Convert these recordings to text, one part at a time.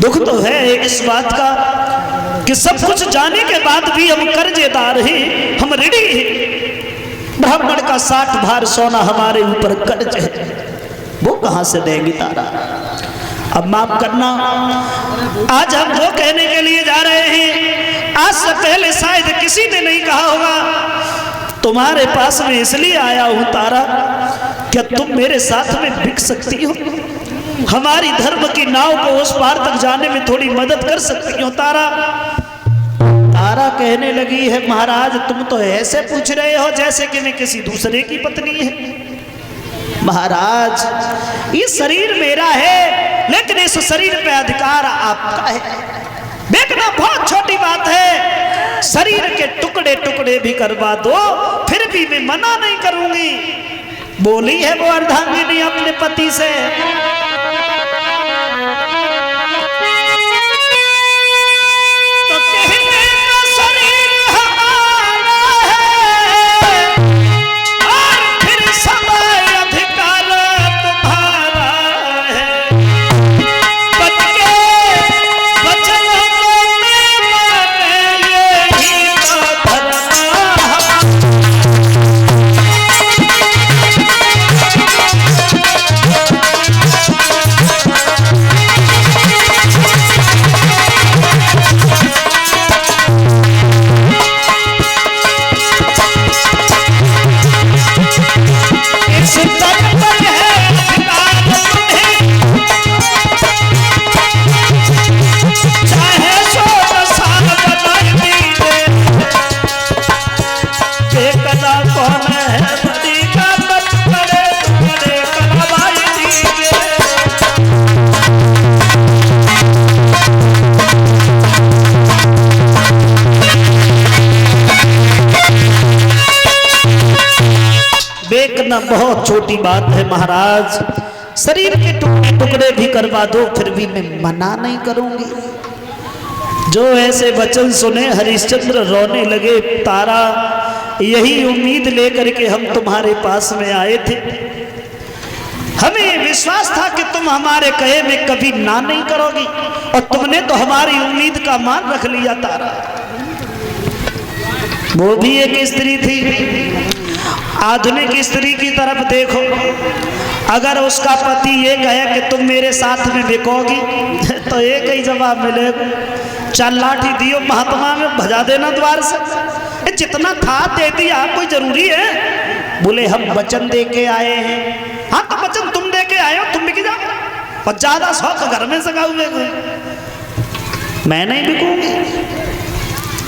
दुख तो है इस बात का कि सब कुछ जाने के बाद भी हम कर्जेदार हैं, हम ऋणी हैं। ब्राह्मण का 60 भार सोना हमारे ऊपर कर्ज है, वो कहां से देगी तारा। अब माफ करना, आज हम वो कहने के लिए जा रहे हैं, आज से पहले शायद किसी ने नहीं कहा होगा। तुम्हारे पास में इसलिए आया हूं तारा, क्या तुम मेरे साथ में बिक सकती हो, हमारी धर्म की नाव को उस पार तक जाने में थोड़ी मदद कर सकती हो तारा। तारा कहने लगी है, महाराज तुम तो ऐसे पूछ रहे हो जैसे कि मैं किसी दूसरे की पत्नी है। महाराज ये शरीर मेरा है, लेकिन इस शरीर पे अधिकार आपका है। देखना बहुत छोटी बात है, शरीर के टुकड़े टुकड़े भी करवा दो फिर भी मैं मना नहीं करूंगी, बोली है वो अर्धांगिनी अपने पति से। देखना बहुत छोटी बात है महाराज, शरीर के टुकड़े टुकड़े भी करवा दो फिर भी मैं मना नहीं करूंगी। जो ऐसे वचन सुने हरिश्चंद्र रोने लगे। तारा यही उम्मीद लेकर के हम तुम्हारे पास में आए थे, हमें विश्वास था कि तुम हमारे कहे में कभी ना नहीं करोगी, और तुमने तो हमारी उम्मीद का मान रख लिया तारा। वो भी एक स्त्री थी। आधुनिक स्त्री की तरफ देखो, अगर उसका पति ये कहे कि तुम मेरे साथ में बिकोगी तो एक ही जवाब मिलेगा, चल लाठी दियो महात्मा में भजा देना द्वार से। जितना था दे दिया, कोई जरूरी है। बोले हम वचन दे के आए हैं। हाँ तो वचन तुम दे के आए हो, तुम बिक जाओ, और ज्यादा शौक घर में सगा हुए मैं नहीं बिकूंगी।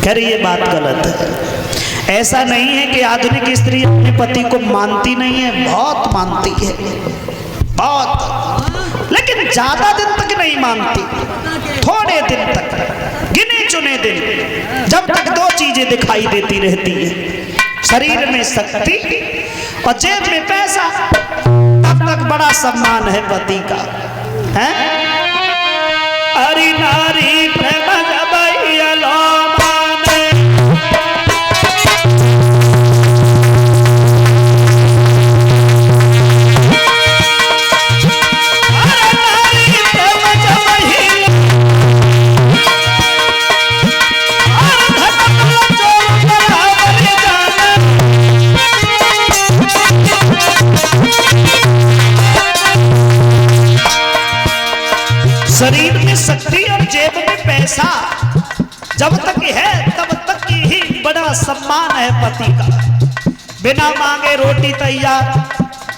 खैर ये बात गलत है। ऐसा नहीं है कि आधुनिक स्त्री अपने पति को मानती नहीं है, बहुत मानती है, बहुत, लेकिन ज्यादा दिन तक नहीं मानती, थोड़े दिन तक, गिने चुने दिन, जब तक दो चीजें दिखाई देती रहती है, शरीर में शक्ति और जेब में पैसा, तब तक बड़ा सम्मान है पति का। है अरे नारी प्रेम शरीर में शक्ति और जेब में पैसा जब तक है तब तक ही बड़ा सम्मान है पति का। बिना मांगे रोटी तैयार,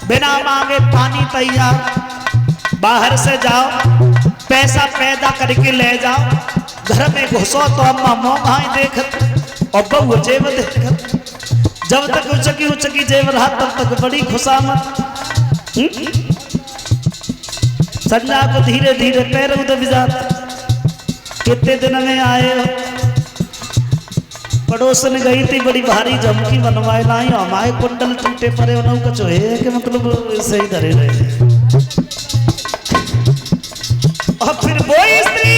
बिना मांगे पानी तैयार, बाहर से जाओ पैसा पैदा करके ले जाओ, घर में घुसो तो अम्मा मोह देखत और बहू जेब देखत। जब तक उचकी उचकी जेब रहा तब तक बड़ी खुशामद। संजा को धीरे धीरे पैर दब जाता। कितने दिन में आए हो? पड़ोसन गई थी, बड़ी भारी जमकी बनवाए लाई, हमारे कुंडल टूटे पड़े उन्होंने कुछ है कि मतलब सही धरे रहे। और फिर वो स्त्री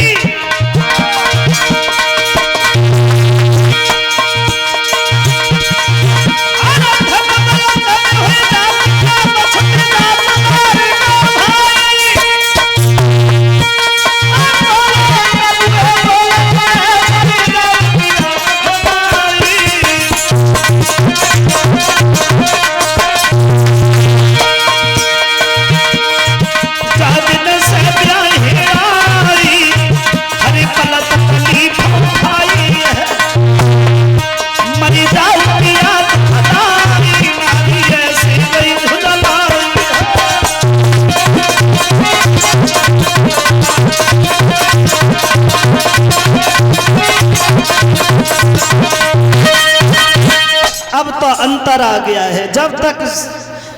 अंतर आ गया है। जब तक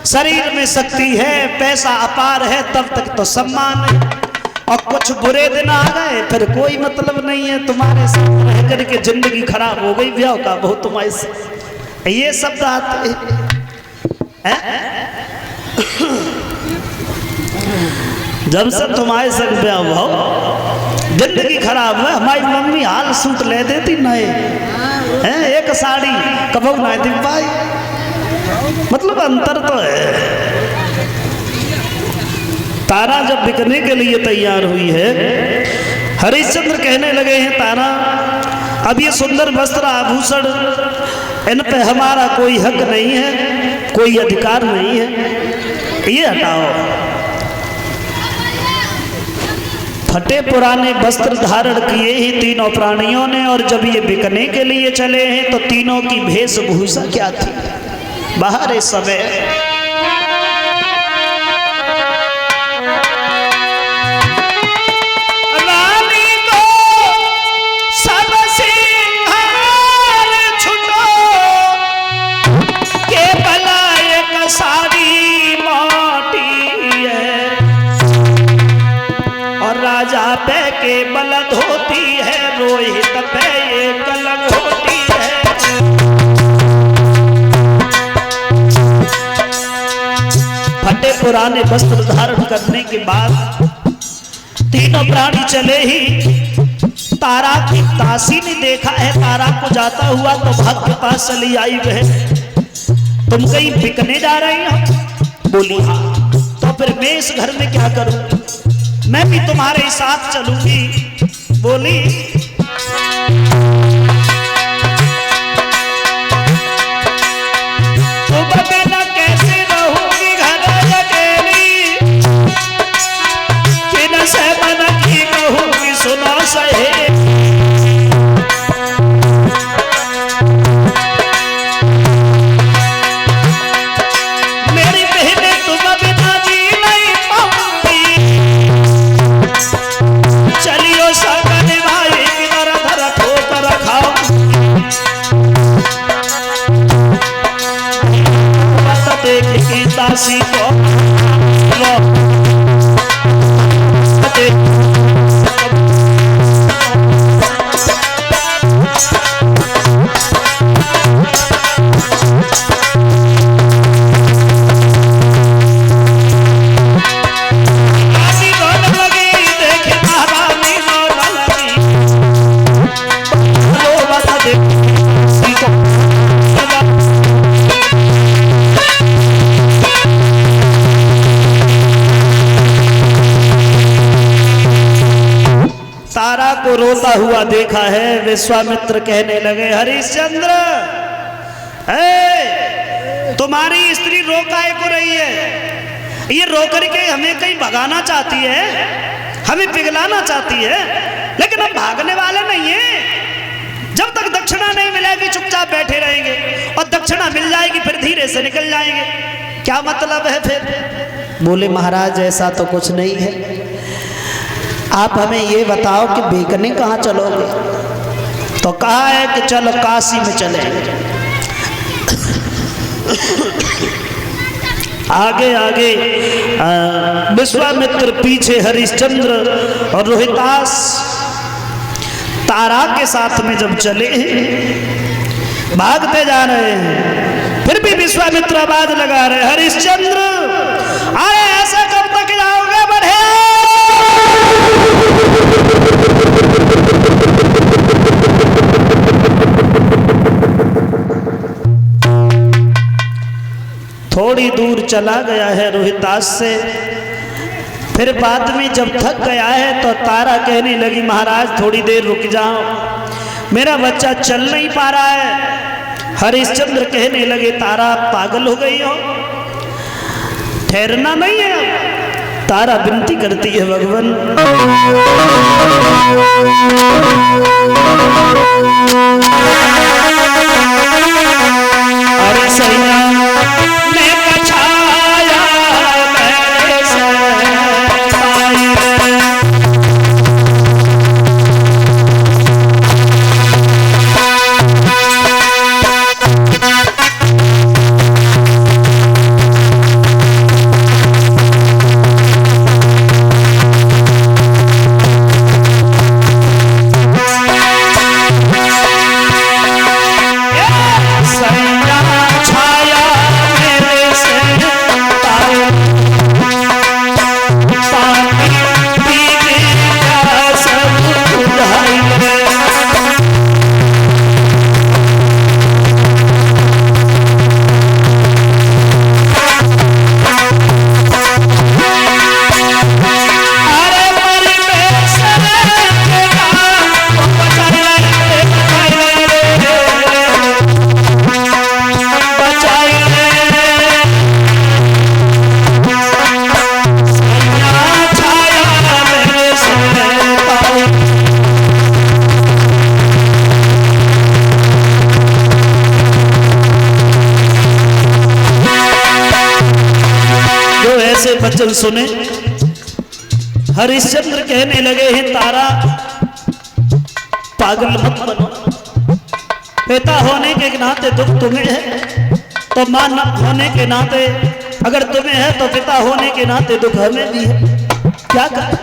शरीर में शक्ति है, पैसा अपार है, तब तक तो सम्मान है, और कुछ बुरे दिन आ गए फिर कोई मतलब नहीं है। तुम्हारे साथ रह करके जिंदगी खराब हो गई, ब्याह का बहुत तुम्हारे से ये शब्द आते हैं। जब से तुम्हारे संग ब्याह भाव जिंदगी खराब है। हमारी मम्मी हाल सूट ले देती नए हैं, एक साड़ी कबू ना दी भाई, मतलब अंतर तो है। तारा जब बिकने के लिए तैयार हुई है, हरिश्चंद्र कहने लगे हैं तारा अब ये सुंदर वस्त्र आभूषण इन पे हमारा कोई हक नहीं है, कोई अधिकार नहीं है, ये हटाओ। फटे पुराने वस्त्र धारण किए ही तीनों प्राणियों ने, और जब ये बिकने के लिए चले हैं तो तीनों की वेशभूषा क्या थी? बाहर इस समय रानी को सब सिंहार छुटो के भला एक सारी मोटी है, और राजा पे के बल धोती है, रोहित पे ये कलंक होती है। फटे पुराने वस्त्र धारण करने के बाद तीनों प्राणी चले ही तारा की दासी ने देखा है तारा को जाता हुआ, तो भक्त के पास चली आई, बहन तुम कहीं बिकने जा रही हो? बोली हाँ। तो फिर मैं इस घर में क्या करूं? मैं भी तुम्हारे साथ चलूंगी। बोली तुम बिना कैसे रहूंगी घर अकेली, किन से मन की कहूंगी सुनो सहे। मेरी बहने तुम बिना जी नहीं पाऊंगी, चलियो सकन भाई किधर धर ठोकर खाओ। देख की दासी को को रोता हुआ देखा है। विश्वामित्र कहने लगे हरिश्चंद्र तुम्हारी स्त्री रोकाए को रही है, ये रो करके हमें कहीं भगाना चाहती है, हमें पिघलाना चाहती है, लेकिन हम भागने वाले नहीं हैं। जब तक दक्षिणा नहीं मिलेगी चुपचाप बैठे रहेंगे, और दक्षिणा मिल जाएगी फिर धीरे से निकल जाएंगे। क्या मतलब है फिर? बोले महाराज ऐसा तो कुछ नहीं है, आप हमें ये बताओ कि बेकने कहाँ चलोगे? तो कहा है कि चलो काशी में चले। आगे आगे विश्वामित्र, पीछे हरिश्चंद्र और रोहितास तारा के साथ में जब चले भागते जा रहे हैं, फिर भी विश्वामित्र आवाज लगा रहे हरिश्चंद्र अरे ऐसा कब तक जाओगे? बढ़े थोड़ी दूर चला गया है रोहितास से, फिर बाद में जब थक गया है तो तारा कहने लगी महाराज थोड़ी देर रुक जाओ, मेरा बच्चा चल नहीं पा रहा है। हरिश्चंद्र कहने लगे तारा पागल हो गई हो, ठहरना नहीं है। तारा विनती करती है भगवान अरे सैया मैं कछाया मेरे से पाई परिजन सुने। हरिश्चंद्र कहने लगे हैं तारा पागल मत बनो, पिता होने के नाते दुख तुम्हें है तो मां होने के नाते अगर तुम्हें है तो पिता होने के नाते दुख हमें भी है, क्या करें।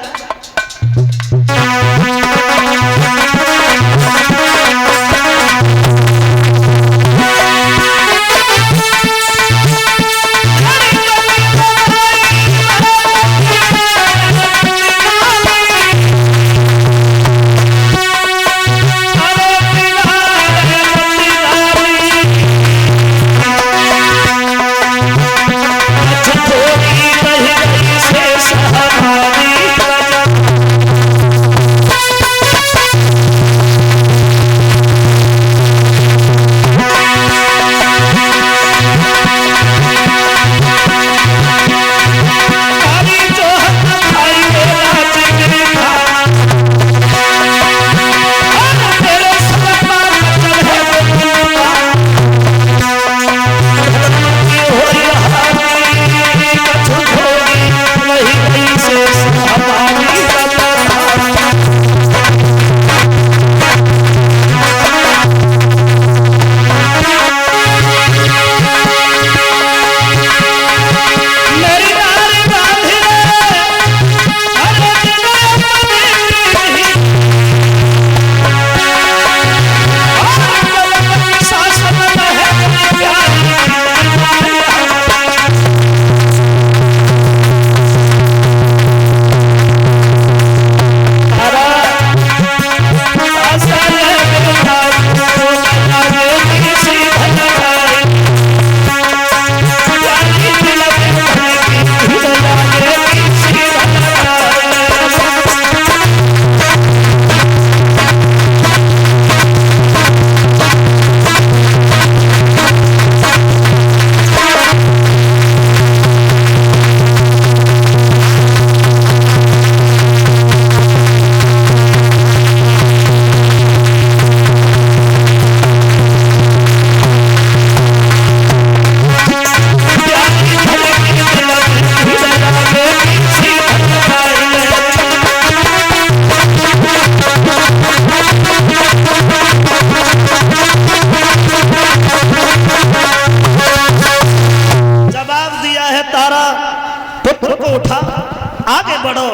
आगे बढ़ो,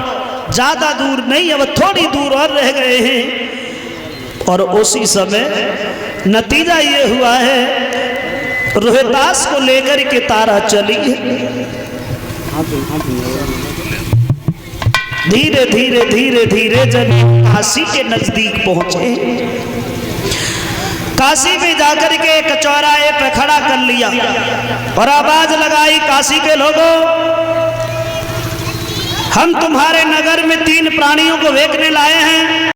ज्यादा दूर नहीं, अब थोड़ी दूर और रह गए हैं। और उसी समय नतीजा ये हुआ है रोहितास को लेकर के तारा चली है। धीरे धीरे धीरे धीरे जब काशी के नजदीक पहुंचे, काशी में जाकर के एक चौराहे पे खड़ा कर लिया और आवाज लगाई, काशी के लोगों, हम तुम्हारे नगर में 3 प्राणियों को बेचने लाए हैं।